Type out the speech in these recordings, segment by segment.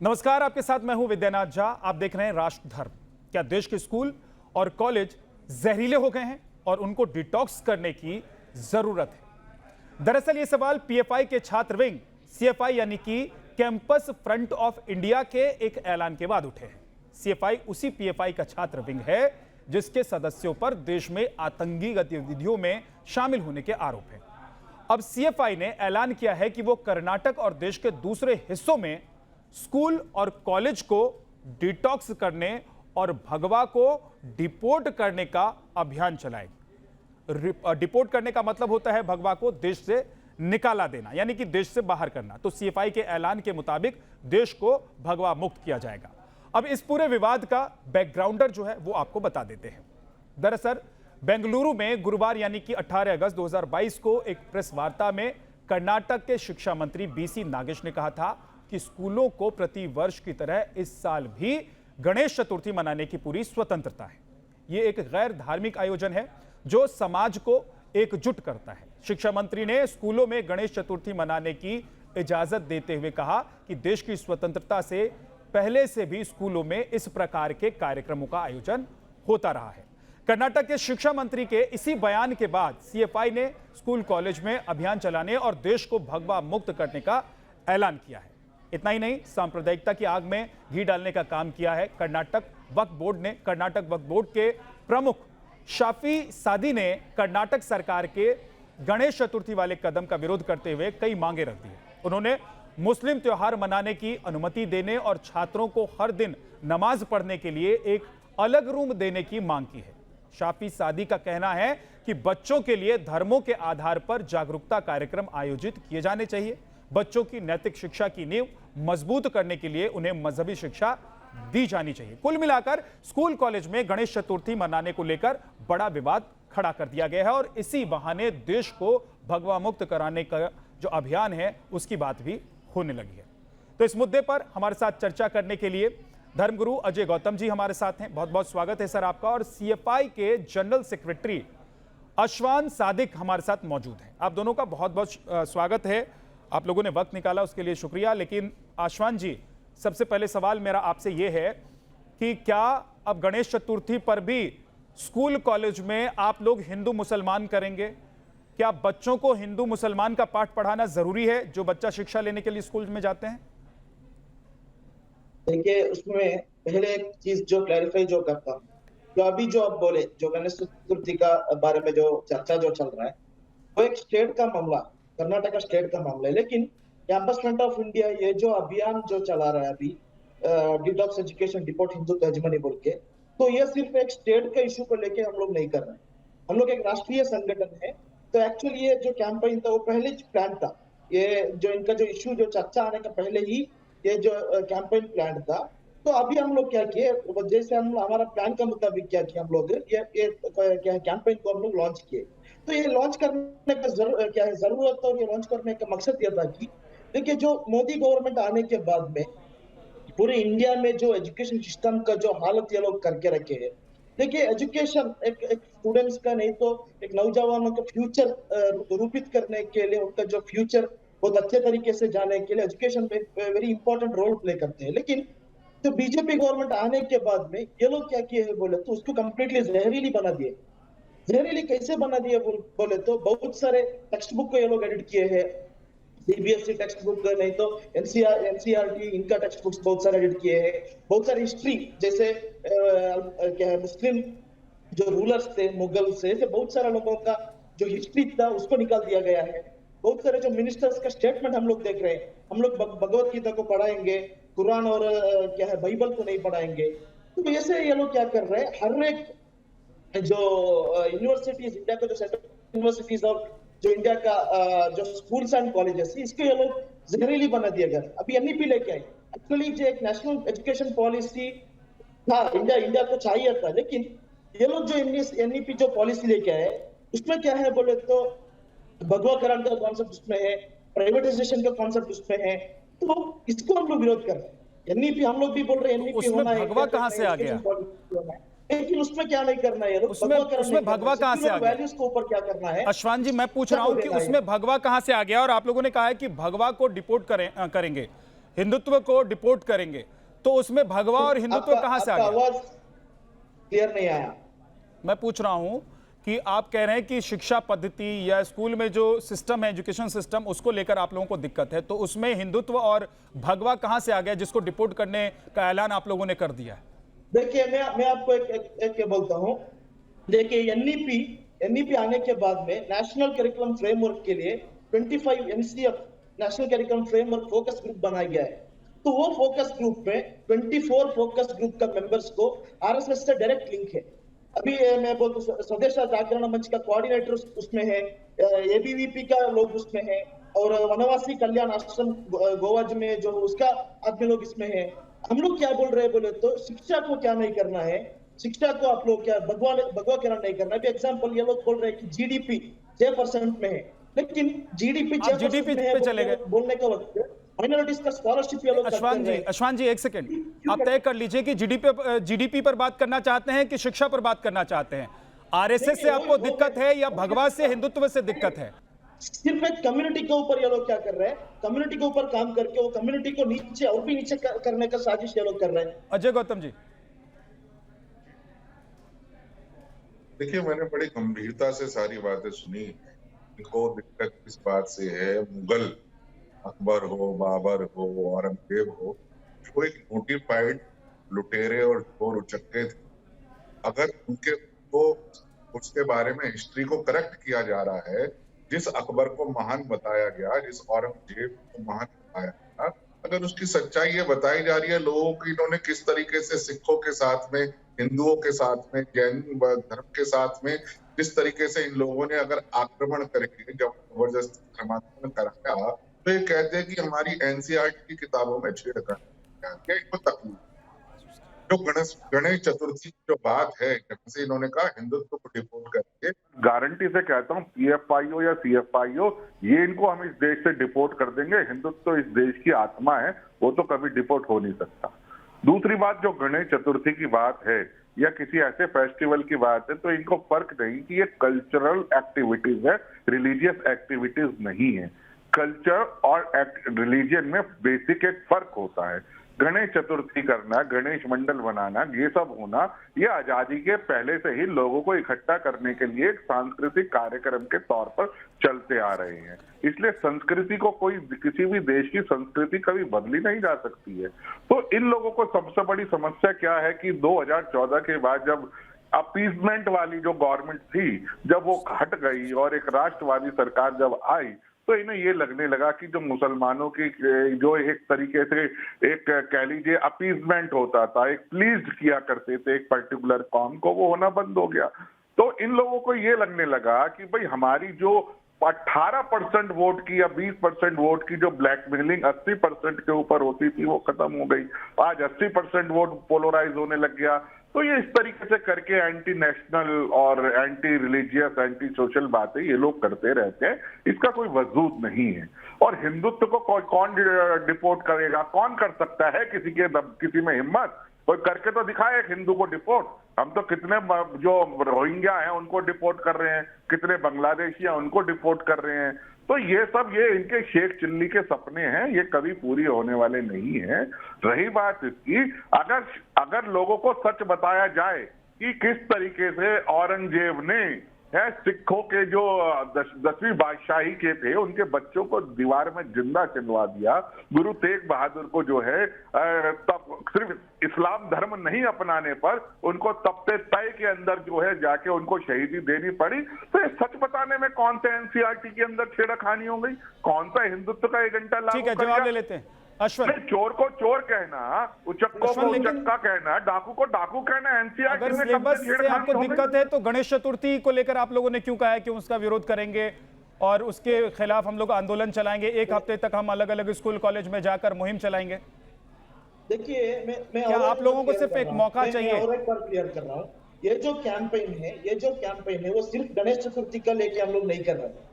नमस्कार, आपके साथ मैं हूं विद्यानाथ झा। आप देख रहे हैं राष्ट्र धर्म। क्या देश के स्कूल और कॉलेज जहरीले हो गए हैं और उनको डिटॉक्स करने की जरूरत है? दरअसल ये सवाल पीएफआई के छात्र विंग सीएफआई यानी कि कैंपस फ्रंट ऑफ इंडिया के एक ऐलान के बाद उठे हैं। सीएफआई उसी पीएफआई का छात्र विंग है जिसके सदस्यों पर देश में आतंकी गतिविधियों में शामिल होने के आरोप हैं। अब सीएफआई ने ऐलान किया है कि वो कर्नाटक और देश के दूसरे हिस्सों में स्कूल और कॉलेज को डिटॉक्स करने और भगवा को डिपोर्ट करने का अभियान चलाएगी। डिपोर्ट करने का मतलब होता है भगवा को देश से निकाला देना, यानी कि देश से बाहर करना। तो सीएफआई के ऐलान के मुताबिक देश को भगवा मुक्त किया जाएगा। अब इस पूरे विवाद का बैकग्राउंडर जो है वो आपको बता देते हैं। दरअसल बेंगलुरु में गुरुवार यानी कि 18 अगस्त 2022 को एक प्रेस वार्ता में कर्नाटक के शिक्षा मंत्री बीसी नागेश ने कहा था कि स्कूलों को प्रति वर्ष की तरह इस साल भी गणेश चतुर्थी मनाने की पूरी स्वतंत्रता है। यह एक गैर धार्मिक आयोजन है जो समाज को एकजुट करता है। शिक्षा मंत्री ने स्कूलों में गणेश चतुर्थी मनाने की इजाजत देते हुए कहा कि देश की स्वतंत्रता से पहले से भी स्कूलों में इस प्रकार के कार्यक्रमों का आयोजन होता रहा है। कर्नाटक के शिक्षा मंत्री के इसी बयान के बाद सीएफआई ने स्कूल कॉलेज में अभियान चलाने और देश को भगवा मुक्त करने का ऐलान किया है। इतना ही नहीं, सांप्रदायिकता की आग में घी डालने का काम किया है। कर्नाटक वक्फ बोर्ड के प्रमुख शाफी सादी ने कर्नाटक सरकार के गणेश चतुर्थी वाले कदम का विरोध करते हुए कई मांगे रख दी है। उन्होंने मुस्लिम त्योहार मनाने की अनुमति देने और छात्रों को हर दिन नमाज पढ़ने के लिए एक अलग रूम देने की मांग की है। शाफी सादी का कहना है कि बच्चों के लिए धर्मों के आधार पर जागरूकता कार्यक्रम आयोजित किए जाने चाहिए। बच्चों की नैतिक शिक्षा की नींव मजबूत करने के लिए उन्हें मजहबी शिक्षा दी जानी चाहिए। कुल मिलाकर स्कूल कॉलेज में गणेश चतुर्थी मनाने को लेकर बड़ा विवाद खड़ा कर दिया गया है और इसी बहाने देश को भगवा मुक्त कराने का जो अभियान है उसकी बात भी होने लगी है। तो इस मुद्दे पर हमारे साथ चर्चा करने के लिए धर्मगुरु अजय गौतम जी हमारे साथ हैं। बहुत बहुत स्वागत है सर आपका। और सीएफआई के जनरल सेक्रेटरी अशवान सादिक हमारे साथ मौजूद हैं। आप दोनों का बहुत बहुत स्वागत है। आप लोगों ने वक्त निकाला उसके लिए शुक्रिया। लेकिन आशवान जी, सबसे पहले सवाल मेरा आपसे यह है कि क्या अब गणेश चतुर्थी पर भी स्कूल कॉलेज में आप लोग हिंदू मुसलमान करेंगे? क्या बच्चों को हिंदू मुसलमान का पाठ पढ़ाना जरूरी है जो बच्चा शिक्षा लेने के लिए स्कूल में जाते हैं? देखिए, उसमें पहले एक चीज जो क्लैरिफाई जो करता हूँ, जो अभी जो आप बोले जो गणेश चतुर्थी का बारे में जो चर्चा जो चल रहा है वो एक स्टेट का मामला, कर्नाटक स्टेट का मामला है। लेकिन कैंपस फ्रंट ऑफ इंडिया ये जो अभियान जो चला रहा है अभी, detox education deport Hindu hegemony बोल के, तो ये सिर्फ एक स्टेट के इशू को लेके हम लोग नहीं कर रहे हैं। हम लोग एक राष्ट्रीय संगठन है। तो एक्चुअली ये जो कैंपेन था वो पहले प्लान था। ये जो इनका जो इशू जो चर्चा आने का पहले ही ये जो कैंपेन प्लान था। तो अभी हम लोग क्या किए, जैसे हम हमारा प्लान का मुताबिक क्या किया, हम लोग ये कैंपेन को हम लोग लॉन्च किए। तो ये लॉन्च करने का क्या है जरूरत, और ये लॉन्च करने का मकसद ये था कि देखिए, जो मोदी गवर्नमेंट आने के बाद में पूरे इंडिया में जो एजुकेशन सिस्टम का जो हालत ये लोग करके रखे हैं। देखिए, एजुकेशन एक स्टूडेंट्स का नहीं तो एक नौजवानों का फ्यूचर रूपित करने के लिए, उनका जो फ्यूचर बहुत अच्छे तरीके से जाने के लिए एजुकेशन में वेरी इंपॉर्टेंट रोल प्ले करते हैं। लेकिन तो बीजेपी गवर्नमेंट आने के बाद में ये लोग क्या किए हैं बोले तो उसको कम्प्लीटली जहरीली बना दिए। जहरीली कैसे बना दिए बोले तो बहुत सारे टेक्स्ट बुक को ये लोग एडिट किए हैं। सीबीएसई टेक्स्ट बुक नहीं तो एनसीईआरटी इनका टेक्स्ट बुक्स बहुत सारे एडिट किए हैं। बहुत सारी हिस्ट्री जैसे क्या है मुस्लिम जो रूलर्स थे मुगल से बहुत सारे लोगों का जो हिस्ट्री था उसको निकाल दिया गया है। बहुत सारे जो मिनिस्टर्स का स्टेटमेंट हम लोग देख रहे हैं। हम लोग भगवत गीता को पढ़ाएंगे, कुरान और क्या है बाइबल को नहीं पढ़ाएंगे। तो ऐसे ये लोग क्या कर रहे हैं, हर एक जो यूनिवर्सिटीज इंडिया का जो सेंट्रल यूनिवर्सिटीज और जो इंडिया का जो स्कूल्स एंड कॉलेजेस इसको ये लोग जहरीली बना दिया गया। अभी एनईपी लेके आए। एक्चुअली जो एक नेशनल एजुकेशन पॉलिसी था इंडिया को चाहिए था, लेकिन ये लोग जो एनईपी जो पॉलिसी लेके आए उसमें क्या है बोले तो भगवाकरण का कॉन्सेप्ट उसमें है, प्राइवेटाइजेशन का कॉन्सेप्ट उसमें है। तो इसको हम लोग विरोध कर रहे हैं। एनईपी हम लोग भी बोल रहे हैं एनईपी होना है, भगवा कहां से आ गया? लेकिन उसमें क्या नहीं करना है, उसमें भगवा कहां से आ गया? वैल्यूज के ऊपर क्या करना है? अशवान जी, मैं पूछ रहा हूं कि उसमें भगवा कहां से आ गया? और आप लोगों ने कहा है कि भगवा को डिपोर्ट करेंगे, हिंदुत्व को डिपोर्ट करेंगे, तो उसमें भगवा और हिंदुत्व कहां से आ गया? आवाज क्लियर नहीं आया। मैं पूछ रहा हूं कि आप कह रहे हैं कि शिक्षा पद्धति या स्कूल में जो सिस्टम है, एजुकेशन सिस्टम, उसको लेकर आप लोगों को दिक्कत है, तो उसमें हिंदुत्व और भगवा कहां से आ गया जिसको डिपोर्ट करने का ऐलान आप लोगों ने कर दिया है? देखिए, मैं आपको एक बोलता हूं। देखिए, एनईपी आने के बाद में नेशनल करिकुलम फ्रेमवर्क के लिए 25 NCF national curriculum framework focus group बनाया गया है। तो वो फोकस ग्रुप में 24 फोकस ग्रुप का मेंबर्स को आरएसएस से डायरेक्ट लिंक है। अभी मैं बोलता हूं, स्वदेश जागरण मंच का कोऑर्डिनेटर उसमें है, एबीवीपी का लोग उसमें है, और वनवासी कल्याण आश्रम गोवा में जो उसका आदमी लोग इसमें है। हम लोग क्या बोल रहे हैं बोले तो शिक्षा को क्या नहीं करना है, शिक्षा को आप लोग क्या भगवाकरण नहीं करना है। एग्जाम्पल ये लोग बोल रहे हैं कि जीडीपी 6% में है, लेकिन जीडीपी 6% में है चले गए बोलने का वक्त माइनॉरिटीज का स्कॉलरशिप ये लोग अश्वान जी एक सेकंड, आप तय कर लीजिए कि जीडीपी पर बात करना चाहते हैं कि शिक्षा पर बात करना चाहते हैं। आरएसएस से आपको दिक्कत है या भगवा से, हिंदुत्व से दिक्कत है? सिर्फ एक कम्युनिटी के ऊपर ये लोग क्या कर रहे हैं, कम्युनिटी के ऊपर काम करके वो कम्युनिटी को नीचे और भी नीचे करने का साजिश ये लोग कर रहे हैं। अजय गौतम जी। देखिए, मैंने बड़ी गंभीरता से सारी बातें सुनी। इनको दिक्कत किस बात से है? मुगल अकबर हो, बाबर हो, औरंगजेब हो, वो एक नोटिफाइड लुटेरे और चोर उचक्के थे। अगर उनके को उसके बारे में हिस्ट्री को करेक्ट किया जा रहा है, जिस अकबर को महान बताया गया, जिस औरंगजेब को महान बताया गया, अगर उसकी सच्चाई ये बताई जा रही है लोगों की, इन्होंने किस तरीके से सिखों के साथ में, हिंदुओं के साथ में, जैन धर्म के साथ में, जिस तरीके से इन लोगों ने अगर आक्रमण करके जब जबरदस्ती धर्मांतरण कराया, तो ये कहते हैं कि हमारी एनसीईआरटी की किताबों में छेड़छाड़ क्या इनको तकलीफ? जो गणेश चतुर्थी की जो बात है, जहाँ से इन्होंने कहा हिंदुत्व को डिपोर्ट करके, गारंटी से कहता हूँ पीएफआईओ या सीएफआईओ, ये इनको हम इस देश से डिपोर्ट कर देंगे। हिंदुत्व तो इस देश की आत्मा है, वो तो कभी डिपोर्ट हो नहीं सकता। दूसरी बात, जो गणेश चतुर्थी की बात है या किसी ऐसे फेस्टिवल की बात है, तो इनको फर्क नहीं कि ये कल्चरल एक्टिविटीज है, रिलीजियस एक्टिविटीज नहीं है। कल्चर और रिलीजन में बेसिक एक फर्क होता है। गणेश चतुर्थी करना, गणेश मंडल बनाना, ये सब होना, ये आजादी के पहले से ही लोगों को इकट्ठा करने के लिए एक सांस्कृतिक कार्यक्रम के तौर पर चलते आ रहे हैं। इसलिए संस्कृति को कोई, किसी भी देश की संस्कृति कभी बदली नहीं जा सकती है। तो इन लोगों को सबसे बड़ी समस्या क्या है कि 2014 के बाद जब अपीजमेंट वाली जो गवर्नमेंट थी, जब वो हट गई और एक राष्ट्रवादी सरकार जब आई, तो इन्हें ये लगने लगा कि जो मुसलमानों की जो एक तरीके से एक कह लीजिए अपीजमेंट होता था, एक प्लीज किया करते थे एक पर्टिकुलर कौम को, वो होना बंद हो गया। तो इन लोगों को ये लगने लगा कि भाई हमारी जो 18% वोट की या 20% वोट की जो ब्लैकमेलिंग 80% के ऊपर होती थी, वो खत्म हो गई। आज 80% वोट पोलराइज होने लग गया। तो ये इस तरीके से करके एंटी नेशनल और एंटी रिलीजियस, एंटी सोशल बातें ये लोग करते रहते हैं। इसका कोई वजूद नहीं है। और हिंदुत्व को कौन डिपोर्ट करेगा? कौन कर सकता है? किसी में हिम्मत? कोई करके तो दिखाए एक हिंदू को डिपोर्ट। हम तो कितने जो रोहिंग्या हैं उनको डिपोर्ट कर रहे हैं, कितने बांग्लादेशी हैं उनको डिपोर्ट कर रहे हैं। तो ये सब ये इनके शेख चिल्ली के सपने हैं, ये कभी पूरी होने वाले नहीं हैं। रही बात इसकी, अगर लोगों को सच बताया जाए कि किस तरीके से औरंगजेब ने सिखों के जो 10वीं बादशाही के थे, उनके बच्चों को दीवार में जिंदा चिनवा दिया। गुरु तेग बहादुर को जो है तब सिर्फ इस्लाम धर्म नहीं अपनाने पर उनको तपते तय के अंदर जो है जाके उनको शहीदी देनी पड़ी। तो ये सच बताने में कौन सा एनसीईआरटी के अंदर छेड़खानी हो गई? कौन सा हिंदुत्व का एजेंडा लागू? ठीक है, जवाब ले लेते हैं। अश्विन, चोर को चोर कहना, उचक्कों को उचक्का कहना, डाकू को डाकू कहना, एनसीईआरटी अगर में सिलेबस से आपको दिक्कत है तो गणेश चतुर्थी को लेकर आप लोगों ने क्यों कहा है कि उसका विरोध करेंगे और उसके खिलाफ हम लोग आंदोलन चलाएंगे? एक हफ्ते तक हम अलग अलग स्कूल कॉलेज में जाकर मुहिम चलाएंगे। देखिए, मैं क्या आप लोगों को सिर्फ एक मौका चाहिए? और एक बार क्लियर कर रहा हूँ, ये जो कैंपेन है वो सिर्फ गणेश चतुर्थी का लेके हम लोग नहीं कर रहे हैं।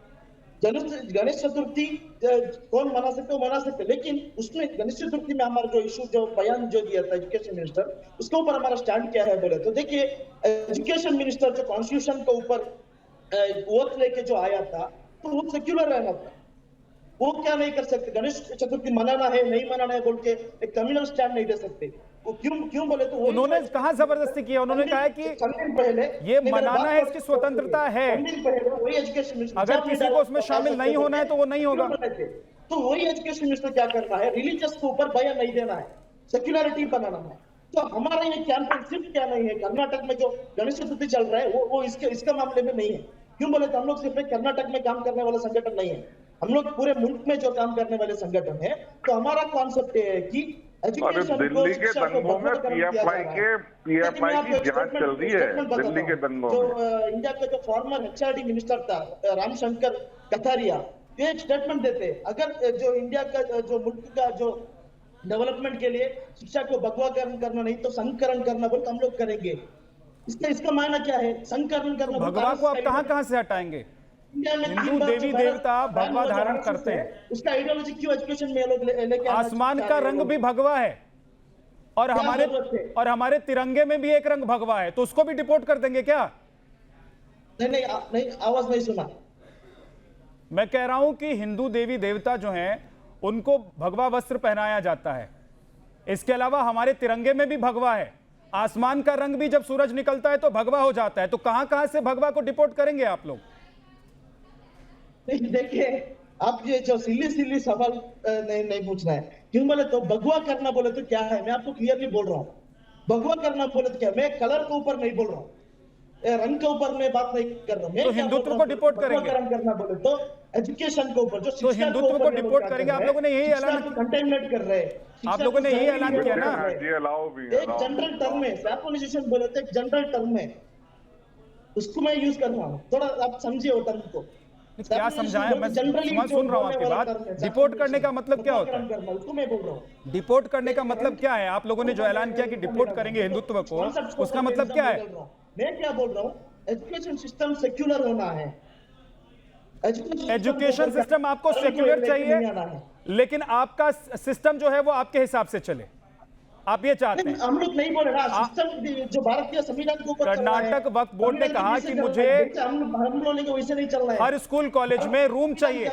गणेश चतुर्थी कौन मना सकते हो, मना सकते, लेकिन उसमें गणेश चतुर्थी में हमारा जो इशू, जो बयान जो दिया था एजुकेशन मिनिस्टर, उसके ऊपर हमारा स्टैंड क्या है बोले तो देखिए, एजुकेशन मिनिस्टर जो कॉन्स्टिट्यूशन के ऊपर वोट लेके जो आया था, तो वो सेक्युलर रहना था। वो क्या नहीं कर सकते? गणेश चतुर्थी मनाना है नहीं मनाना है बोल के एक कम्युनल स्टैंड नहीं दे सकते। वो क्यों बोले तो उन्होंने कहां जबरदस्ती किया? उन्होंने कहा है कि ये मनाना है, इसकी स्वतंत्रता है, वही एजुकेशन अगर किसी को उसमें शामिल नहीं होना है तो वो नहीं होगा। तो वही एजुकेशन मिनिस्टर क्या करना है? रिलीजियस के ऊपर बयान नहीं देना है, सेक्युलरिटी बनाना है। तो हमारा ये कैंपेन सिर्फ क्या नहीं है, कर्नाटक में जो गणेश चतुर्थी चल रहा है वो इसका मामले में नहीं है। क्यों बोले तो हम लोग सिर्फ कर्नाटक में काम करने वाला संगठन नहीं है, हम लोग पूरे मुल्क में जो काम करने वाले संगठन है। तो हमारा कॉन्सेप्ट ये है कि दिल्ली के दंगों में पीएफआई की जांच चल रही है। दिल्ली के दंगों में इंडिया के जो फॉर्मर एचआरडी मिनिस्टर था रामशंकर कथारिया, ये एक स्टेटमेंट देते, अगर जो इंडिया का जो मुल्क का जो डेवलपमेंट के लिए शिक्षा को भगवाकरण करना नहीं तो संकरण करना बोल हम लोग करेंगे। इसका मायना क्या है? संकरण करना। भगवा को आप कहां से हटाएंगे? हिंदू देवी देवता भगवा धारण करते हैं, उसका आइडियोलॉजी क्यों एजुकेशन में लोग लेके आसमान का रंग भी भगवा है और हमारे तिरंगे में भी एक रंग भगवा है, तो उसको भी डिपोर्ट कर देंगे क्या? नहीं, आवाज नहीं सुना। मैं कह रहा हूं कि हिंदू देवी देवता जो हैं उनको भगवा वस्त्र पहनाया जाता है, इसके अलावा हमारे तिरंगे में भी भगवा है, आसमान का रंग भी जब सूरज निकलता है तो भगवा हो जाता है, तो कहां से भगवा को डिपोर्ट करेंगे आप लोग? देखिए, आप ये जो सिली सवाल नहीं पूछना है। क्यों बोले तो भगवा करना बोले तो क्या है, मैं आपको क्लियरली बोल रहा हूँ। भगवा करना बोले तो क्या, मैं कलर के ऊपर नहीं बोल रहा हूँ, रंग के ऊपर मैं बात नहीं कर रहा हूँ। तो हिंदुत्व को डिपोर्ट करेंगे करना बोले तो एजुकेशन के ऊपर, जो तो हिंदुत्व को डिपोर्ट करेंगे। आप लोगों ने यही ऐलान कंटेनमेंट कर रहे हैं, आप लोगों ने यही ऐलान किया ना। एक जनरल टर्म है, सैपोनिजेशन बोले तो एक जनरल टर्म है, उसको मैं यूज कर रहा हूँ, थोड़ा आप समझिए वो टर्म को। क्या समझाया? मैं सुन रहा हूं आपकी बात। डिपोर्ट करने का मतलब क्या होता है? उसको मैं बोल रहा हूँ। डिपोर्ट करने का मतलब क्या है? आप लोगों ने जो ऐलान किया कि डिपोर्ट करेंगे हिंदुत्व को, उसका मतलब क्या है? मैं क्या बोल रहा हूँ, एजुकेशन सिस्टम सेक्युलर होना है। एजुकेशन सिस्टम आपको सेक्युलर चाहिए, लेकिन आपका सिस्टम जो है वो आपके हिसाब से चले, आप ये चाहते हैं? हम लोग नहीं बोल रहे, सिस्टम जो भारतीय संविधान के ऊपर कर्नाटक वक्फ बोर्ड ने कहा कि मुझे हम लोगों को वैसे नहीं चलना है। हर स्कूल कॉलेज में रूम चाहिए,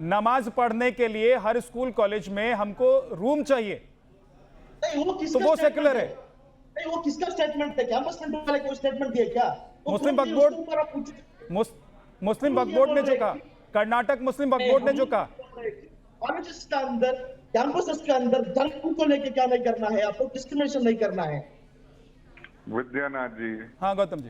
नमाज पढ़ने के लिए हर स्कूल कॉलेज में हमको रूम चाहिए, तो वो सेक्युलर है। नहीं, वो किसका स्टेटमेंट है? कैंपस फ्रंट वाले को स्टेटमेमेंट दिया क्या? मुस्लिम वक्फ बोर्ड ने जो कहा, कर्नाटक मुस्लिम वक्फ बोर्ड ने जो कहा, कॉलेजेस के अंदर, कैंपसेस के अंदर धर्म को लेके क्या नहीं करना है, आपको डिस्क्रिमिनेशन नहीं करना है। विद्यानाथ जी। हाँ गौतम जी,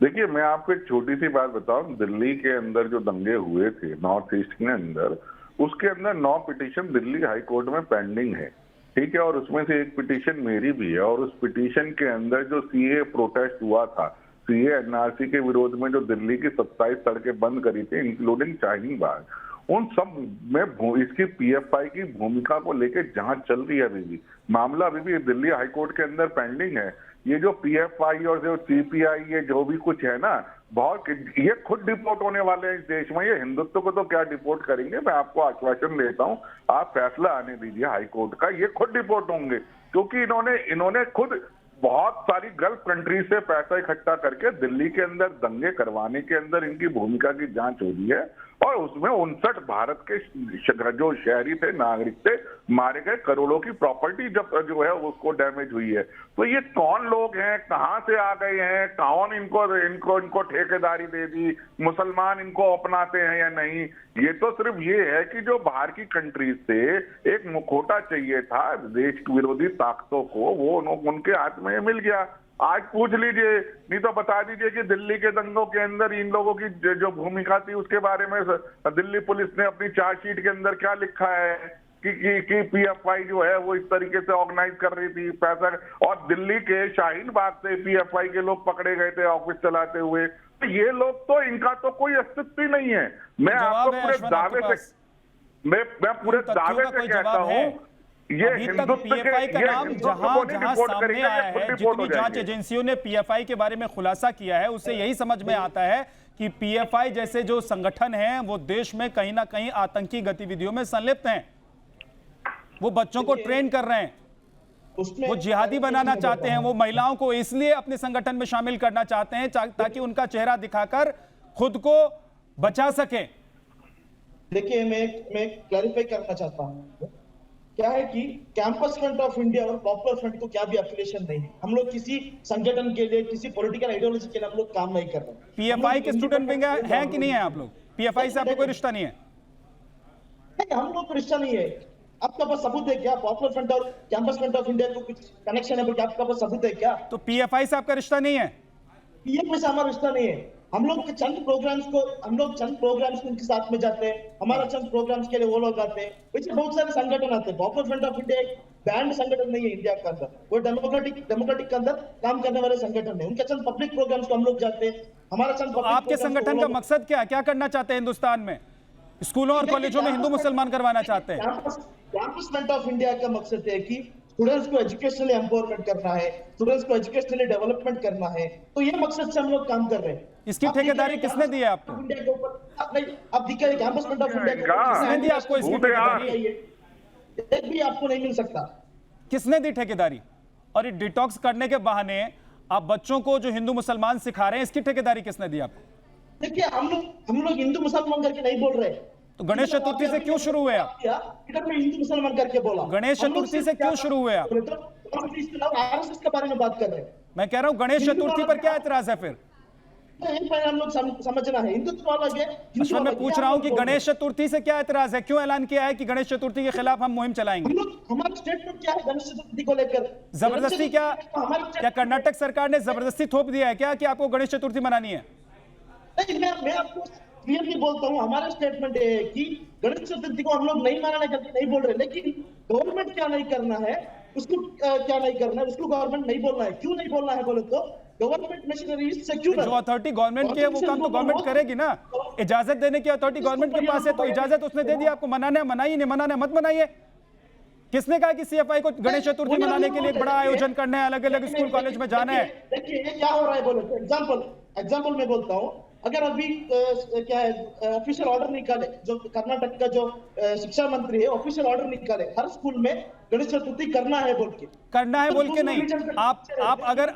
देखिए, मैं आपको एक छोटी सी बात बताऊं। दिल्ली के अंदर जो दंगे हुए थे नॉर्थ ईस्ट के अंदर, उसके अंदर 9 पिटीशन दिल्ली हाई कोर्ट में पेंडिंग है, ठीक है, और उसमें से एक पिटीशन मेरी भी है। और उस पिटीशन के अंदर जो सीए प्रोटेस्ट हुआ था, सीए एनआरसी के विरोध में जो दिल्ली की 27 सड़कें बंद करी थी, इंक्लूडिंग शाहीन बाग, उन सब में इसकी पीएफआई की भूमिका को लेकर जांच चल रही है। अभी भी मामला अभी भी दिल्ली हाई कोर्ट के अंदर पेंडिंग है। ये जो पीएफआई और जो सीपीआई, ये जो भी कुछ है ना, बहुत ये खुद डिपोर्ट होने वाले हैं इस देश में। ये हिंदुत्व को तो क्या डिपोर्ट करेंगे, मैं आपको आश्वासन देता हूं, आप फैसला आने दीजिए हाई कोर्ट का, ये खुद डिपोर्ट होंगे, क्योंकि इन्होंने खुद बहुत सारी गल्फ कंट्री से पैसा इकट्ठा करके दिल्ली के अंदर दंगे करवाने के अंदर इनकी भूमिका की जांच हो रही है। और उसमें 59 भारत के जो शहरी थे, नागरिक थे, मारे गए, करोड़ों की प्रॉपर्टी जो है उसको डैमेज हुई है। तो ये कौन लोग हैं, कहां से आ गए हैं, कौन इनको ठेकेदारी दे दी, मुसलमान इनको अपनाते हैं या नहीं? ये तो सिर्फ ये है कि जो बाहर की कंट्री से एक मुखौटा चाहिए था देश विरोधी ताकतों को, वो उनके हाथ में मिल गया। आज पूछ लीजिए, नहीं तो बता दीजिए कि दिल्ली के दंगों के अंदर इन लोगों की जो भूमिका थी उसके बारे में दिल्ली पुलिस ने अपनी चार्जशीट के अंदर क्या लिखा है कि पीएफआई जो है वो इस तरीके से ऑर्गेनाइज कर रही थी पैसा। और दिल्ली के शाहीन बाग से पीएफआई के लोग पकड़े गए थे ऑफिस चलाते हुए। तो ये लोग तो, इनका तो कोई अस्तित्व ही नहीं है। मैं आपको पूरे दावे से कहता हूँ, ये हिंदुत्व पीएफआई का नाम जहां सामने आया है, जितनी जांच एजेंसियों ने पीएफआई के बारे में खुलासा किया है, उससे यही समझ में आता है कि पीएफआई जैसे जो संगठन हैं वो देश में कहीं ना कहीं आतंकी गतिविधियों में संलिप्त हैं। वो बच्चों को ट्रेन कर रहे हैं, वो जिहादी बनाना चाहते हैं, वो महिलाओं को इसलिए अपने संगठन में शामिल करना चाहते हैं ताकि उनका चेहरा दिखाकर खुद को बचा सके। देखिए मैं क्लैरिफाई करना चाहता हूँ। क्या है कि कैंपस फ्रंट ऑफ इंडिया और पॉपुलर फ्रंट को क्या भी एफिलिएशन नहीं है। हम लोग किसी संगठन के लिए, किसी पॉलिटिकल आइडियोलॉजी के लिए हम लोग काम नहीं कर रहे। पीएफआई के स्टूडेंट विंग हैं कि नहीं है आप लोग? पीएफआई से आपको कोई रिश्ता नहीं है? नहीं, हम लोग को रिश्ता नहीं है। आपका पास सबूत है क्या? पॉपुलर फ्रंट और कैंपस फ्रंट ऑफ इंडिया को कुछ कनेक्शन है बोल के आपका पास सबूत है क्या? तो पीएफआई से आपका रिश्ता नहीं है? पीएफआई से हमारा रिश्ता नहीं है। हम लोग चंद प्रोग्राम्स उनके साथ में जाते हैं। हमारा चंद प्रोग्राम्स के लिए वो लोग आते हैं। वैसे बहुत सारे संगठन आते हैं। पॉपुलर फ्रंट ऑफ इंडिया एक बैंड संगठन नहीं है इंडिया के अंदर। वो डेमोक्रेटिक के अंदर काम करने वाले संगठन है। उनके चंद पब्लिक प्रोग्राम्स को हम लोग जाते हैं। हमारा चंद तो आपके संगठन का मकसद क्या है? क्या करना चाहते हैं हिंदुस्तान में? स्कूलों और कॉलेजों में हिंदू मुसलमान करवाना चाहते हैं? कैंपस फ्रंट ऑफ इंडिया का मकसद है कि स्टूडेंट्स को एजुकेशनली एम्पावरमेंट करना है, स्टूडेंट्स को एजुकेशनली डेवलपमेंट करना है। तो ये मकसद से हम लोग काम कर रहे हैं। इसकी ठेकेदारी किसने दी है आपको? इंडिया के ऊपर आप दिखाइए कैंपस फ्रंट ऑफ इंडिया किसने दी आपको इसकी ठेकेदारी? एक भी आपको नहीं मिल सकता। किसने दी ठेकेदारी? और ये डिटॉक्स करने के बहाने आप बच्चों को जो हिंदू मुसलमान सिखा रहे हैं, इसकी ठेकेदारी किसने दी आपको? देखिए हम लोग हिंदू मुसलमान करके नहीं बोल रहे। तो गणेश चतुर्थी से क्यों शुरू हुए आप? इधर में हिंदू मुसलमान करके बोला। गणेश चतुर्थी से क्यों शुरू हुए आप? आरएसएस के बारे में बात कर रहे हैं। मैं कह रहा हूं गणेश चतुर्थी पर क्या एतराज है फिर? हम लोग समझना है हिंदुत्व अलग है। अश्विन, मैं पूछ रहा हूं कि गणेश चतुर्थी से क्या एतराज है? क्यों ऐलान किया है कि गणेश चतुर्थी के खिलाफ हम मुहिम चलाएंगे? हमारा स्टेटमेंट क्या है गणेश चतुर्थी को लेकर? जबरदस्ती क्या कर्नाटक सरकार ने जबरदस्ती थोप दिया है क्या कि आपको गणेश चतुर्थी मनानी है? नहीं, मैं आपको क्लियरली बोलता हूँ। हमारा स्टेटमेंट है कि गणेश चतुर्थी को हम लोग नहीं मनाने करके नहीं बोल रहे, लेकिन गवर्नमेंट क्या नहीं करना है उसको क्या नहीं करना है उसको गवर्नमेंट नहीं बोलना है। क्यों नहीं बोलना है बोले तो गवर्नमेंट मशीनरी इज सेक्युलर। जो अथॉरिटी गवर्नमेंट की है वो काम तो गवर्नमेंट करेगी ना। इजाजत देने की अथॉरिटी गवर्नमेंट के पास है, तो इजाजत उसने दे दी आपको। मनाना है मनाइए, नहीं मनाना है मत मनाइए। किसने कहा कि सीएफआई को गणेश चतुर्थी मनाने के लिए एक बड़ा आयोजन करना है, अलग अलग स्कूल कॉलेज में जाना है? देखिए ये क्या हो रहा है बोले तो एग्जाम्पल में बोलता हूँ। अगर अभी क्या है ऑफिशियल ऑर्डर निकाले, जो कर्नाटक का जो शिक्षा मंत्री है ऑफिशियल ऑर्डर निकाले हर स्कूल में गणेश चतुर्थी करना है बोल के नहीं। आप अगर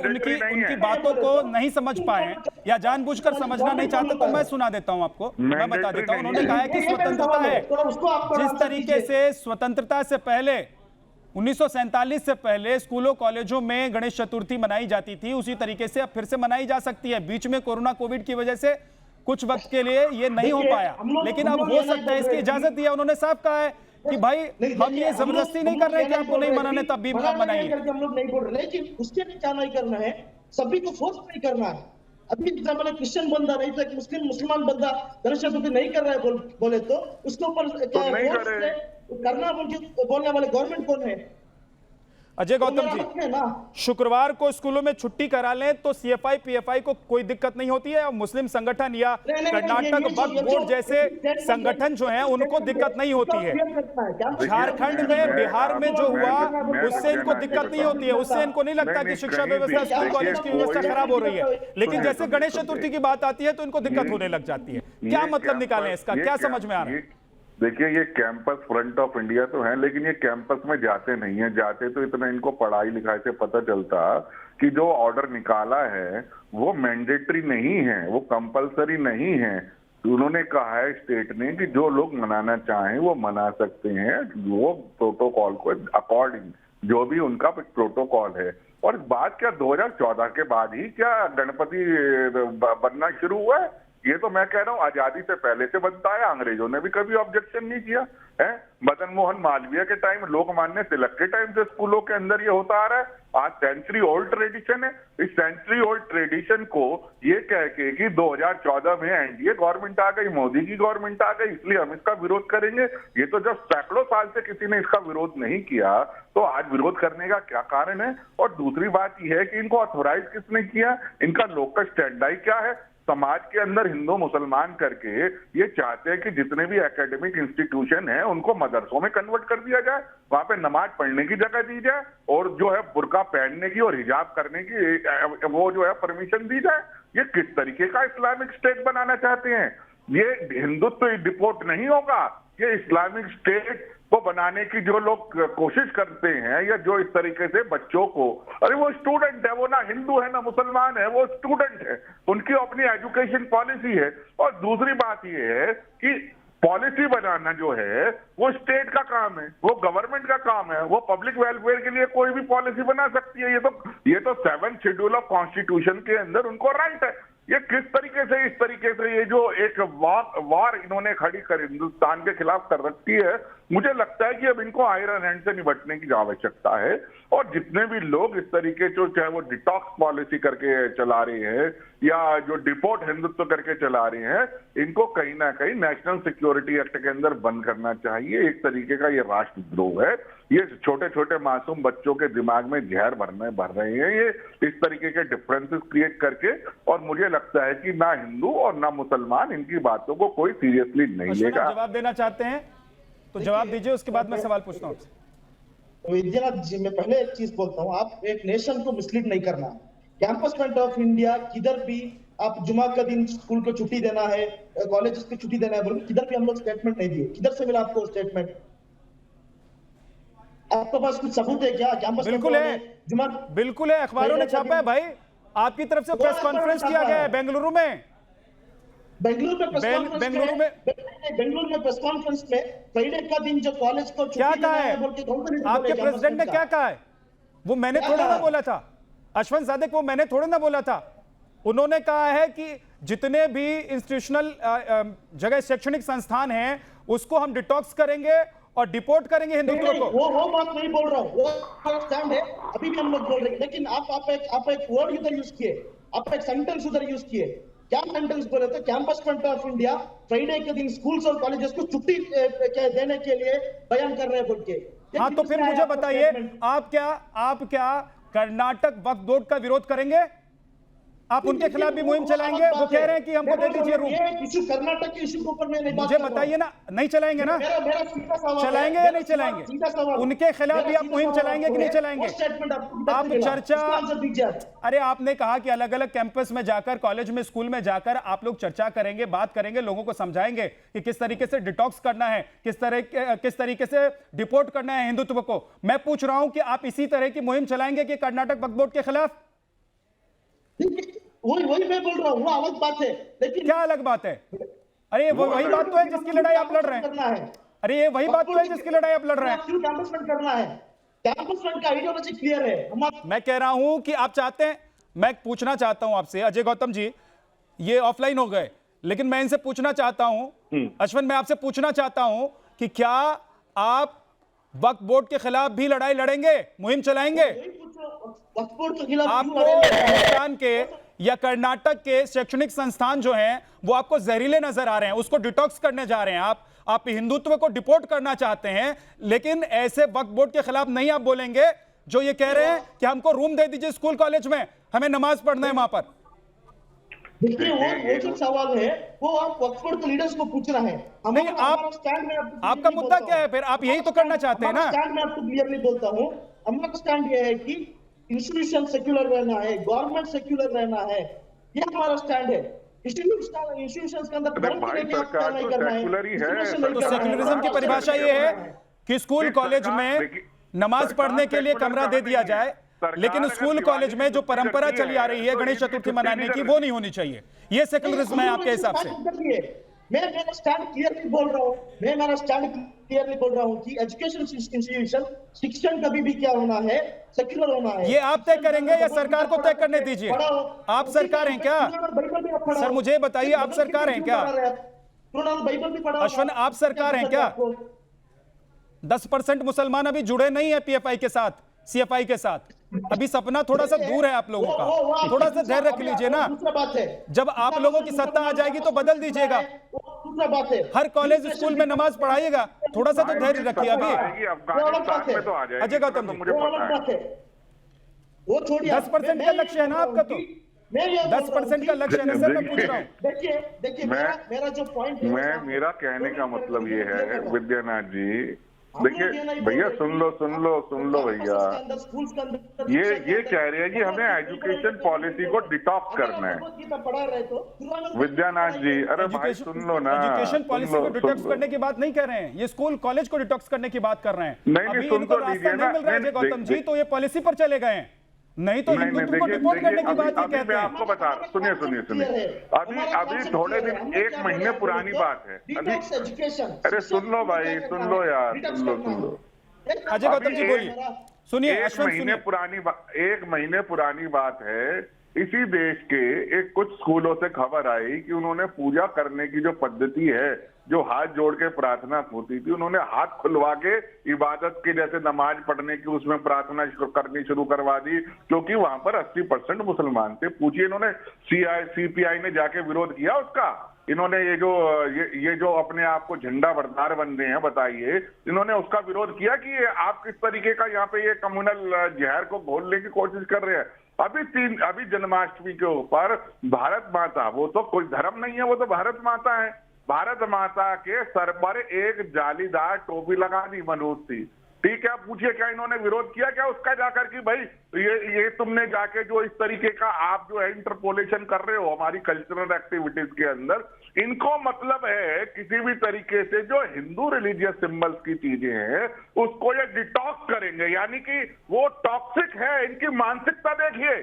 उनकी बातों को नहीं समझ पाए या जानबूझकर समझना नहीं चाहते तो मैं सुना देता हूं आपको। मैं बता देता हूं। उन्होंने कहा है कि स्वतंत्रता है, जिस तरीके से स्वतंत्रता से पहले 1947 से पहले स्कूलों कॉलेजों में गणेश चतुर्थी मनाई जाती थी, उसी तरीके से अब फिर से मनाई जा सकती है। बीच में कोविड की वजह से कुछ वक्त के लिए ये नहीं हो पाया, लेकिन अब हो सकता है। इसकी इजाजत दी है। उन्होंने साफ कहा है कि भाई हम ये जबरदस्ती नहीं कर रहे कि आपको नहीं मनाने तब भी मनाइए। हम लोग नहीं बोल रहे, लेकिन उसके लिए क्या नहीं करना है, सभी को फोर्स नहीं करना है। अभी एग्जाम्पल क्रिश्चियन बंदा नहीं तो मुसलमान बंदा गणेश चतुर्थी नहीं कर रहा है बोले तो उसके ऊपर क्या करना बोलने वाले गवर्नमेंट कौन है? अजय गौतम जी, शुक्रवार को स्कूलों में छुट्टी करा लें तो सीएफआई पीएफआई को कोई दिक्कत नहीं होती है, और मुस्लिम संगठन या कर्नाटक वक्फ बोर्ड जैसे संगठन जो हैं उनको दिक्कत नहीं होती है। झारखंड में, बिहार में जो हुआ उससे इनको दिक्कत नहीं होती है। उससे इनको नहीं लगता कि शिक्षा व्यवस्था, स्कूल कॉलेज की व्यवस्था खराब हो रही है। लेकिन जैसे गणेश चतुर्थी की बात आती है तो इनको दिक्कत होने लग जाती है। क्या मतलब निकालें इसका? क्या समझ में आ रहा है? देखिए ये कैंपस फ्रंट ऑफ इंडिया तो है, लेकिन ये कैंपस में जाते नहीं है। जाते तो इतना इनको पढ़ाई लिखाई से पता चलता कि जो ऑर्डर निकाला है वो मैंडेटरी नहीं है, वो कंपलसरी नहीं है। उन्होंने कहा है स्टेट ने कि जो लोग मनाना चाहें वो मना सकते हैं, वो प्रोटोकॉल को अकॉर्डिंग जो भी उनका प्रोटोकॉल है। और बात क्या 2014 के बाद ही क्या गणपति बनना शुरू हुआ है? ये तो मैं कह रहा हूँ आजादी से पहले से बनता है। अंग्रेजों ने भी कभी ऑब्जेक्शन नहीं किया है। मदन मोहन मालवीय के टाइम, लोकमान्य तिलक के टाइम से स्कूलों के अंदर ये होता आ रहा है। आज सेंचुरी ओल्ड ट्रेडिशन है। इस सेंचुरी ओल्ड ट्रेडिशन को ये कह के कि 2014 में एनडीए गवर्नमेंट आ गई, मोदी की गवर्नमेंट आ गई, इसलिए हम इसका विरोध करेंगे, ये तो जब सैकड़ों साल से किसी ने इसका विरोध नहीं किया, तो आज विरोध करने का क्या कारण है? और दूसरी बात यह है कि इनको ऑथोराइज किसने किया? इनका लोकल स्टैंडाई क्या है? समाज के अंदर हिंदू मुसलमान करके ये चाहते हैं कि जितने भी एकेडमिक इंस्टीट्यूशन है उनको मदरसों में कन्वर्ट कर दिया जाए, वहां पे नमाज पढ़ने की जगह दी जाए और जो है बुर्का पहनने की और हिजाब करने की वो जो है परमिशन दी जाए। ये किस तरीके का इस्लामिक स्टेट बनाना चाहते हैं? ये हिंदुत्व डिपोर्ट नहीं होगा, ये इस्लामिक स्टेट को बनाने की जो लोग कोशिश करते हैं या जो इस तरीके से बच्चों को, अरे वो स्टूडेंट है, वो ना हिंदू है ना मुसलमान है, वो स्टूडेंट है, उनकी अपनी एजुकेशन पॉलिसी है। और दूसरी बात ये है कि पॉलिसी बनाना जो है वो स्टेट का काम है, वो गवर्नमेंट का काम है, वो पब्लिक वेलफेयर के लिए कोई भी पॉलिसी बना सकती है। ये तो 7th शेड्यूल ऑफ कॉन्स्टिट्यूशन के अंदर उनको राइट है। ये किस तरीके से, इस तरीके से ये जो एक वार इन्होंने खड़ी कर हिंदुस्तान के खिलाफ कर रखी है, मुझे लगता है कि अब इनको आयरन हैंड से निपटने की आवश्यकता है। और जितने भी लोग इस तरीके जो चाहे वो डिटॉक्स पॉलिसी करके चला रहे हैं या जो डिपोर्ट हिंदुत्व करके चला रहे हैं, इनको कहीं ना कहीं नेशनल सिक्योरिटी एक्ट के अंदर बंद करना चाहिए। एक तरीके का ये राष्ट्रद्रोह है। ये छोटे छोटे मासूम बच्चों के दिमाग में जहर भर रहे हैं ये इस तरीके के डिफरेंसेस क्रिएट करके। और मुझे लगता है कि ना हिंदू और ना मुसलमान इनकी बातों को कोई सीरियसली नहीं लेगा। जवाब देना चाहते हैं तो जवाब दीजिए, उसके बाद मैं सवाल पूछता हूं आपसे। विद्यानाथ जी, मैं पहले एक चीज बोलता हूँ, आप एक नेशन को मिसलीड नहीं करना। कैंपस फ्रंट ऑफ इंडिया किधर भी आप जुमा का दिन स्कूल को छुट्टी देना है, कॉलेज को छुट्टी देना है, बोल किधर भी हम लोग स्टेटमेंट नहीं दिए। किधर से मिला आपको स्टेटमेंट? आपके पास कुछ सबूत है क्या? कैंपस बिल्कुल है, जुमा बिल्कुल है, अखबारों ने छापा है भाई। आपकी तरफ से प्रेस कॉन्फ्रेंस किया गया है बेंगलुरु में। बेंगलुरु में प्रेस कॉन्फ्रेंस में फ्राइडे का दिन जो कॉलेज को क्या छुट्टी कहा देना है? है बोल के आपके प्रेसिडेंट ने क्या कहा है? वो मैंने थोड़ा ना बोला था अश्वंत सादिक, वो मैंने थोड़ा ना बोला था। उन्होंने कहा है कि जितने भी इंस्टीट्यूशनल जगह शैक्षणिक संस्थान हैं उसको हम डिटॉक्स करेंगे और डिपोर्ट करेंगे हिंदुत्व को। वो बात नहीं बोल रहा हूँ, वो स्टैंड है, अभी भी हम लोग बोल रहे हैं। लेकिन आप एक वर्ड उधर यूज किए, आप एक सेंटेंस उधर यूज किए। क्या सेंटेंस बोले थे? Campus front of India Friday के दिन स्कूल्स और कॉलेजेस को छुट्टी देने के लिए बयान कर रहे हैं बोल के। हाँ, तो फिर मुझे बताइए, आप क्या कर्नाटक वक्फ बोर्ड का विरोध करेंगे? आप उनके खिलाफ भी मुहिम चलाएंगे? वो कह रहे हैं कि हमको दे दीजिए रूम। इशू कर्नाटक के इशू के ऊपर मैं नहीं बात मुझे बताइए ना, नहीं चलाएंगे ना? चलाएंगे या नहीं चलाएंगे? उनके खिलाफ भी आप मुहिम चलाएंगे कि नहीं चलाएंगे? आप चर्चा, अरे आपने कहा कि अलग अलग कैंपस में जाकर, कॉलेज में, स्कूल में जाकर आप लोग चर्चा करेंगे, बात करेंगे, लोगों को समझाएंगे कि किस तरीके से डिटॉक्स करना है, किस तरीके से डिपोर्ट करना है हिंदुत्व को। मैं पूछ रहा हूं कि आप इसी तरह की मुहिम चलाएंगे कि कर्नाटक वक्फ बोर्ड के खिलाफ? वही मैं बोल रहा हूँ, वो अलग बात है। लेकिन क्या अलग बात है? अरे वो वही बात तो है जिसकी लड़ाई आप लड़ रहे हैं। अरे ये वही बात तो है जिसकी लड़ाई आप लड़ रहे हैं। कैंपस फ्रंट करना है, कैंपस फ्रंट का आइडियोलॉजी क्लियर है। मैं कह रहा हूं कि आप चाहते हैं, मैं पूछना चाहता हूं आपसे, अजय गौतम जी, ये ऑफलाइन हो गए, लेकिन मैं इनसे पूछना चाहता हूं, अश्विन, मैं आपसे पूछना चाहता हूं कि क्या आप वक्फ बोर्ड के खिलाफ भी लड़ाई लड़ेंगे, मुहिम चलाएंगे? आपको हिंदुस्तान के या कर्नाटक के शैक्षणिक संस्थान जो हैं वो आपको जहरीले नजर आ रहे हैं, उसको डिटॉक्स करने जा रहे हैं। आप हिंदुत्व को डिपोर्ट करना चाहते हैं, लेकिन ऐसे वक्फ बोर्ड के खिलाफ नहीं आप बोलेंगे जो ये कह रहे हैं कि हमको रूम दे दीजिए स्कूल कॉलेज में, हमें नमाज पढ़ना है वहां पर। देखिए, वो जो सवाल है वो आप वक्फ बोर्ड के लीडर्स को पूछना है। नहीं, आपका मुद्दा क्या है फिर? आप यही तो करना चाहते हैं ना? स्टैंड में आपको क्लियरली बोलता हूँ, हमारा स्टैंड ये है कि इंस्टीट्यूशन सेक्युलर रहना है, गवर्नमेंट सेक्युलर रहना है, ये हमारा स्टैंड है। इंस्टीट्यूशंस के अंदर तो सेक्युलरिज्म की परिभाषा ये है कि स्कूल कॉलेज में नमाज पढ़ने के लिए कमरा दे दिया जाए, लेकिन स्कूल कॉलेज में जो परंपरा चली आ रही है गणेश चतुर्थी मनाने की, वो नहीं होनी चाहिए। ये सेक्युलरिज्म है आपके हिसाब से? मैं मेरा स्टैंड क्लियरली बोल रहा हूँ कि एजुकेशन इंस्टीट्यूशन, शिक्षण कभी भी क्या होना है, सेक्युलर होना है। ये आप तय करेंगे या सरकार को तय करने दीजिए? आप सरकार हैं क्या? सर मुझे बताइए, आप सरकार हैं क्या? अश्विन, आप सरकार हैं क्या? 10% मुसलमान अभी जुड़े नहीं है पीएफआई के साथ, सीएफआई के साथ। अभी सपना थोड़ा सा दूर है आप लोगों का, थोड़ा सा धैर्य रख लीजिए ना। जब आप लोगों की सत्ता आ जाएगी तो बदल दीजिएगा। हर कॉलेज स्कूल में नमाज पढ़ाइएगा, थोड़ा सा तो धैर्य रखिए। अभी अजय गौतम जी, वो छोड़िए, 10% का लक्ष्य है ना आपका? तो 10% का लक्ष्य है ना सर? मैं पूछ रहा हूँ। देखिए मेरा जो पॉइंट है, मेरा कहने का मतलब ये है विद्यानाथ जी, देखिए भैया सुन लो भैया, ये कह रहे हैं कि हमें एजुकेशन पॉलिसी को डिटॉक्स करना है। विद्यानाथ जी, अरे भाई सुन लो ना, एजुकेशन पॉलिसी को डिटॉक्स करने की बात नहीं कर रहे हैं, ये स्कूल कॉलेज को डिटॉक्स करने की बात कर रहे हैं। नहीं सुन तो लीजिए ना, गौतम जी, तो ये पॉलिसी पर चले गए हैं। नहीं तो हिंदुत्व को डिपोर्ट करने की बात ही कहते मैं हैं। आपको बता रहा, सुनिए अभी थोड़े दिन, एक महीने पुरानी बात है अभी। अरे सुन लो भाई, सुन लो यार, सुन लो। अजय गौतम जी बोलिए, सुनिए अश्वंत सुनिए। एक महीने पुरानी बात है, इसी देश के एक कुछ स्कूलों से खबर आई कि उन्होंने पूजा करने की जो पद्धति है, जो हाथ जोड़ के प्रार्थना होती थी, उन्होंने हाथ खुलवा के इबादत के जैसे नमाज पढ़ने की उसमें प्रार्थना करनी शुरू करवा दी, क्योंकि वहां पर 80% मुसलमान थे। पूछिए, इन्होंने सीपीआई ने जाके विरोध किया उसका? इन्होंने ये जो अपने आप को झंडा बरदार बन रहे हैं, बताइए, इन्होंने उसका विरोध किया कि ये आप किस तरीके का यहाँ पे ये कम्युनल जहर को घोलने की कोशिश कर रहे हैं? अभी जन्माष्टमी के ऊपर भारत माता, वो तो कोई धर्म नहीं है, वो तो भारत माता है। भारत माता के सर पर एक जालीदार टोपी लगा दी मनोज थी, ठीक है। पूछिए, क्या इन्होंने विरोध किया क्या उसका जाकर कि भाई ये तुमने जाके जो इस तरीके का आप जो है इंटरपोलेशन कर रहे हो हमारी कल्चरल एक्टिविटीज के अंदर? इनको मतलब है किसी भी तरीके से जो हिंदू रिलीजियस सिंबल्स की चीजें हैं उसको ये डिटॉक्स करेंगे, यानी कि वो टॉक्सिक है। इनकी मानसिकता देखिए,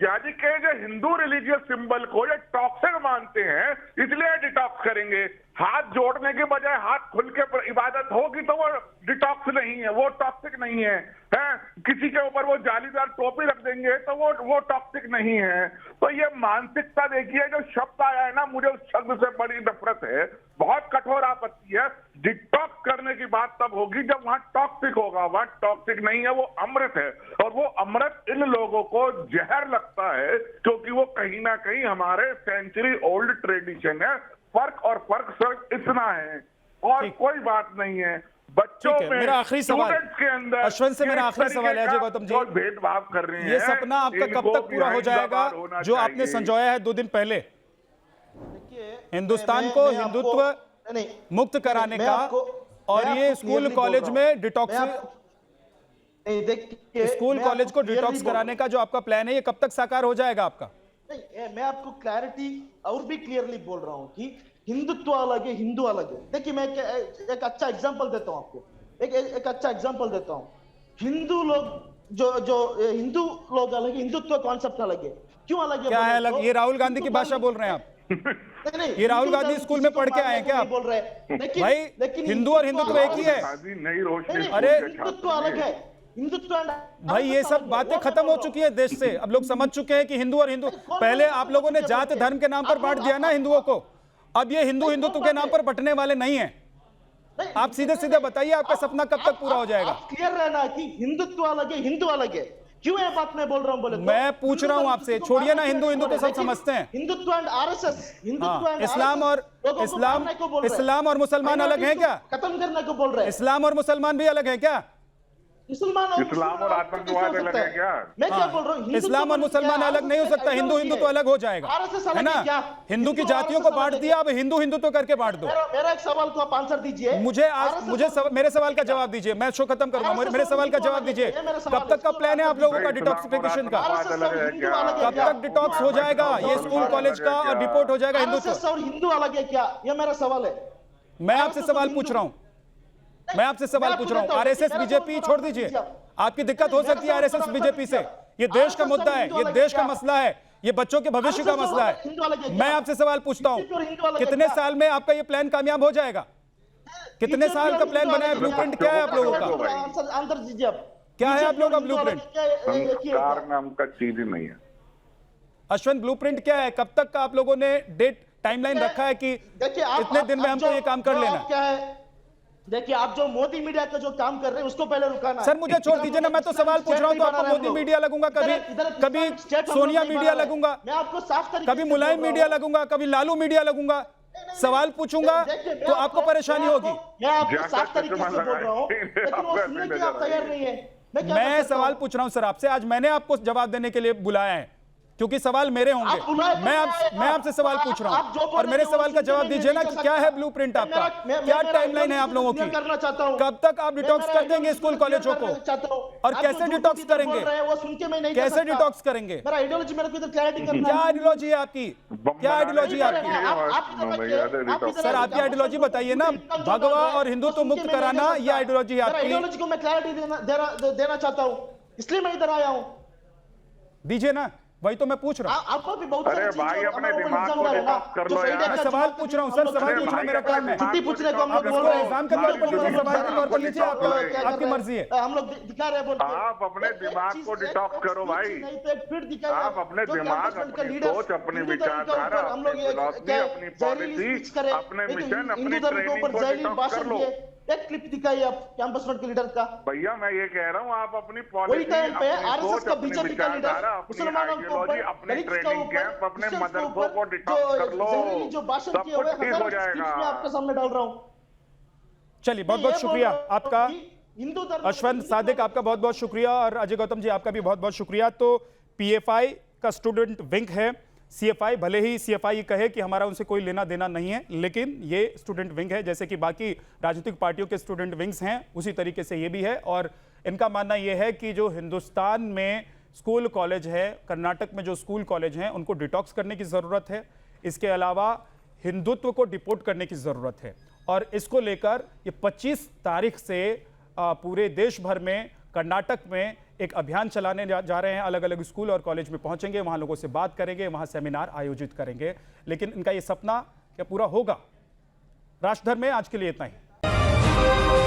यानी कि जो हिंदू रिलीजियस सिंबल को ये टॉक्सिक मानते हैं, इसलिए डिटॉक्स करेंगे। हाथ जोड़ने के बजाय हाथ खुल के इबादत होगी तो वो डिटॉक्स नहीं है, वो टॉक्सिक नहीं है, किसी के ऊपर वो जालीदार टोपी रख देंगे तो वो टॉक्सिक नहीं है। तो ये मानसिकता देखिए, जो शब्द आया है ना, मुझे उस शब्द से बड़ी नफरत है, बहुत कठोर आपत्ति है। डिटॉक्स करने की बात तब होगी जब वहां टॉक्सिक होगा, वहां टॉक्सिक नहीं है, वो अमृत है। और वो अमृत इन लोगों को जहर लगता है, क्योंकि वो कहीं ना कहीं हमारे सेंचुरी ओल्ड ट्रेडिशन है। फर्क सिर्फ इतना है और कोई बात नहीं है। बच्चों में, मेरा आखिरी सवाल के अंदर अश्वंत से, मेरा आखिरी सवाल है अजय गौतम जी, भेदभाव कर रहे हैं। ये सपना आपका कब तक पूरा हो जाएगा जो आपने संजोया है 2 दिन पहले, हिंदुस्तान को हिंदुत्व मुक्त कराने का, और ये स्कूल कॉलेज में डिटॉक्स, स्कूल कॉलेज को डिटॉक्स कराने का जो आपका प्लान है, ये कब तक साकार हो जाएगा आपका? नहीं, मैं आपको क्लैरिटी और भी क्लियरली बोल रहा हूं कि हिंदुत्व अलग है, हिंदू अलग है। देखिए, मैं एक अच्छा एग्जांपल देता हूं आपको, एक अच्छा एग्जांपल देता हूं। हिंदू लोग जो हिंदू लोग अलग है, हिंदुत्व कॉन्सेप्ट अलग है। क्यों अलग है? क्या है अलग? ये राहुल गांधी की भाषा बोल रहे हैं आप? नहीं, ये राहुल गांधी स्कूल में पढ़ के आए क्या आप? बोल रहे हैं भाई, हिंदू और हिंदुत्व एक ही है। अरे हिंदुत्व अलग है, हिंदुत्व। भाई, ये सब बातें खत्म हो चुकी है देश से। अब लोग समझ चुके हैं कि हिंदू और हिंदू, पहले आप लोगों ने जात धर्म के नाम पर बांट दिया ना हिंदुओं को, अब ये हिंदुत्व के नाम पर बंटने वाले नहीं है। आप सीधे सीधे बताइए, आपका सपना कब तक पूरा हो जाएगा? क्लियर रहना कि हिंदुत्व अलग है, हिंदू अलग है। क्यों ये बात मैं बोल रहा हूं? बोले मैं पूछ रहा हूं आपसे, छोड़िए ना, हिंदू तो सब समझते हैं। Hindutva and RSS, Hindutva and Islam और मुसलमान अलग हैं क्या? खत्म करने को बोल रहे हैं। इस्लाम और मुसलमान भी अलग है क्या? इस्लाम और आतंकवाद अलग है क्या? मैं क्या बोल रहा हूँ? इस्लाम और मुसलमान अलग नहीं हो सकता, हिंदू तो अलग हो जाएगा, है ना? हिंदू की जातियों को बांट दिया, अब हिंदू करके बांट दो। मेरा एक सवाल को आप आंसर दीजिए। मुझे मेरे सवाल का जवाब दीजिए, मैं शो खत्म करूंगा। मेरे सवाल का जवाब दीजिए, कब तक का प्लान है आप लोगों का डिटॉक्सिफिकेशन का? कब तक डिटॉक्स हो जाएगा ये स्कूल कॉलेज का और डिपोर्ट हो जाएगा हिंदुत्व? और हिंदू अलग है क्या? ये मेरा सवाल है। मैं आपसे सवाल पूछ रहा हूं, आरएसएस बीजेपी छोड़ दीजिए, आपकी दिक्कत हो सकती है आरएसएस बीजेपी से, ये देश का मुद्दा है, ये देश का मसला है, ये बच्चों के भविष्य का मसला है। मैं आपसे सवाल पूछता हूं, कितने साल में आपका ये प्लान कामयाब हो जाएगा? कितने साल का प्लान बना है? ब्लूप्रिंट क्या है आप लोगों का? आंसर दीजिए आप। क्या है आप लोगों का ब्लूप्रिंट? संस्कार नाम का चीज ही नहीं है। अश्वंत, ब्लूप्रिंट क्या है? कब तक का आप लोगों ने डेट टाइमलाइन रखा है कि इतने दिन में हमको ये काम कर लेना? क्या है? देखिए, आप जो मोदी मीडिया का जो काम कर रहे हैं उसको पहले रुकाना। सर, मुझे छोड़ दीजिए ना, मैं तो सवाल पूछ रहा हूं, तो आपको मोदी मीडिया लगूंगा, कभी सोनिया मीडिया लगूंगा, मैं आपको साफ तरीके कभी मुलायम मीडिया लगूंगा, कभी लालू मीडिया लगूंगा। सवाल पूछूंगा तो आपको परेशानी होगी। मैं आपको साफ तरीके से बोल रहा हूं, लेकिन वो सुनने के आप तैयार नहीं है। मैं सवाल पूछ रहा हूं सर आपसे, आज मैंने आपको जवाब देने के लिए बुलाया है, क्योंकि सवाल मेरे होंगे। मैं आपसे सवाल पूछ रहा हूं और मेरे सवाल का जवाब दीजिए ना कि क्या है ब्लूप्रिंट आपका, क्या टाइमलाइन है आप लोगों की? कब तक आप डिटॉक्स कर देंगे स्कूल कॉलेजों को, और कैसे डिटॉक्स करेंगे? कैसे डिटॉक्स करेंगे? क्या आइडियोलॉजी है आपकी? क्या आइडियोलॉजी है आपकी? सर, आपकी आइडियोलॉजी बताइए ना। भगवा और हिंदुत्व मुक्त कराना, ये आइडियोलॉजी है आपकी? आइडियोलॉजी को मैं क्लैरिटी देना चाहता हूं, इसलिए मैं इधर आया हूं। दीजिए ना, वही तो मैं पूछ रहा हूँ। आपको भी बहुत अरे सारी चीज़ भाई, जो अपने हमारे ऊपर दिमाग इल्जाम को डाल रहे हैं ना, डिटॉक्स कर जो लो फ्राइडे यार। का मैं सवाल पूछ रहा हूँ सर, सवाल अरे पूछना भाई, मेरा काम है। छुट्टी पूछने को हम लोग आप बोल इसको रहे हैं। एग्जाम के तौर पर लीजिए, सवाल के तौर पर लीजिए, आपकी मर्जी है। हम लोग दिखा रहे हैं बोल के। आप अपने दिमाग को डिटॉक्स करो भाई। नहीं तो एक फिर दिखाइए आप अपने जो दिमाग, कैंपस फ्रंट का अपनी लीडर सोच, अपनी हिंदू धर्म के विचारधारा, ऊपर हम लोग अपनी ये फिलॉसफी, क्या अपनी जहरीली पॉलिसी, स्पीच करें, अपने नहीं तो मिशन, अपनी हिंदू धर्म के ट्रेनिंग ऊपर को जहरीली डिटॉक्स कर भाषण लो। दिए। एक क्लिप दिखाइए आप कैंपस फ्रंट के लीडर का। भैया मैं ये कह रहा हूँ, आप अपनी वही पॉलिसी, टाइम पे अपनी आरएसएस सोच, का अपनी बीजेपी का लीडर विचारधारा, अपनी मुसलमानों के ऊपर, आइडियोलॉजी, अपने दलित के ट्रेनिंग ऊपर, कैंप, अपने क्रिश्चियंस के मदरसों ऊपर को डिटॉक्स कर लो। जहरीली जो भाषण सब किए हुए कुछ ठीक हो हजारों स्पीच जाएगा। में आपके सामने डाल रहा हूँ। चलिए, बहुत बहुत शुक्रिया आपका हिंदू धर्म अश्वंत सादिक, आपका बहुत बहुत शुक्रिया, और अजय गौतम जी आपका भी बहुत बहुत शुक्रिया। तो पीएफआई का स्टूडेंट विंग है, सीएफआई भले ही सीएफआई कहे कि हमारा उनसे कोई लेना देना नहीं है, लेकिन ये स्टूडेंट विंग है, जैसे कि बाकी राजनीतिक पार्टियों के स्टूडेंट विंग्स हैं उसी तरीके से ये भी है। और इनका मानना यह है कि जो हिंदुस्तान में स्कूल कॉलेज है, कर्नाटक में जो स्कूल कॉलेज हैं, उनको डिटॉक्स करने की ज़रूरत है। इसके अलावा हिंदुत्व को डिपोर्ट करने की ज़रूरत है, और इसको लेकर ये 25 तारीख से पूरे देश भर में, कर्नाटक में एक अभियान चलाने जा रहे हैं। अलग अलग स्कूल और कॉलेज में पहुंचेंगे, वहां लोगों से बात करेंगे, वहां सेमिनार आयोजित करेंगे। लेकिन इनका ये सपना क्या पूरा होगा? राष्ट्रधर्म में आज के लिए इतना ही।